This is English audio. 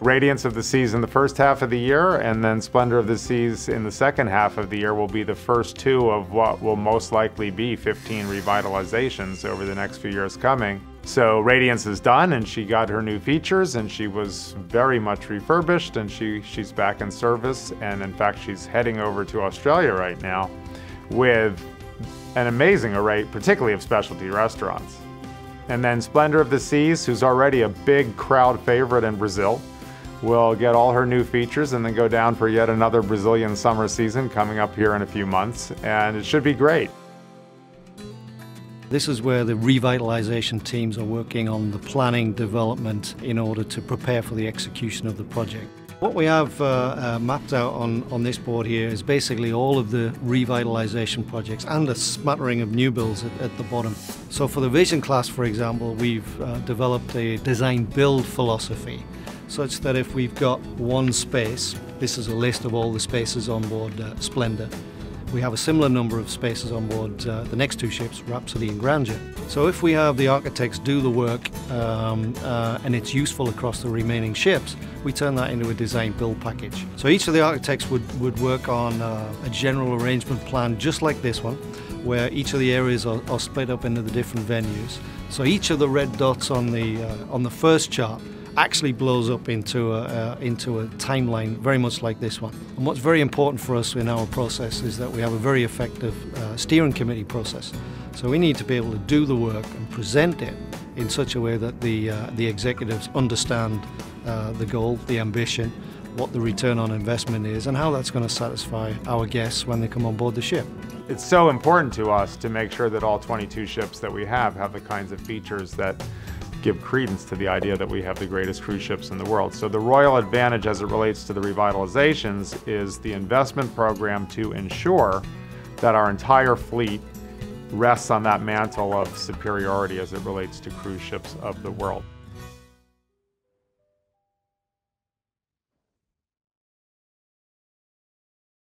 Radiance of the Seas in the first half of the year, and then Splendour of the Seas in the second half of the year will be the first two of what will most likely be 15 revitalizations over the next few years coming. So Radiance is done, and she got her new features, and she was very much refurbished, and she's back in service, and in fact she's heading over to Australia right now with an amazing array, particularly of specialty restaurants. And then Splendour of the Seas, who's already a big crowd favorite in Brazil, will get all her new features and then go down for yet another Brazilian summer season coming up here in a few months, and it should be great. This is where the revitalization teams are working on the planning development in order to prepare for the execution of the project. What we have mapped out on this board here is basically all of the revitalization projects and a smattering of new builds at the bottom. So for the Vision class, for example, we've developed a design build philosophy such that if we've got one space, this is a list of all the spaces on board Splendour. We have a similar number of spaces on board the next two ships, Rhapsody and Grandeur. So if we have the architects do the work and it's useful across the remaining ships, we turn that into a design build package. So each of the architects would work on a general arrangement plan just like this one, where each of the areas are split up into the different venues. So each of the red dots on the first chart actually blows up into a timeline very much like this one. And what's very important for us in our process is that we have a very effective steering committee process. So we need to be able to do the work and present it in such a way that the executives understand the goal, the ambition, what the return on investment is, and how that's going to satisfy our guests when they come on board the ship. It's so important to us to make sure that all 22 ships that we have the kinds of features that give credence to the idea that we have the greatest cruise ships in the world. So the royal advantage as it relates to the revitalizations is the investment program to ensure that our entire fleet rests on that mantle of superiority as it relates to cruise ships of the world.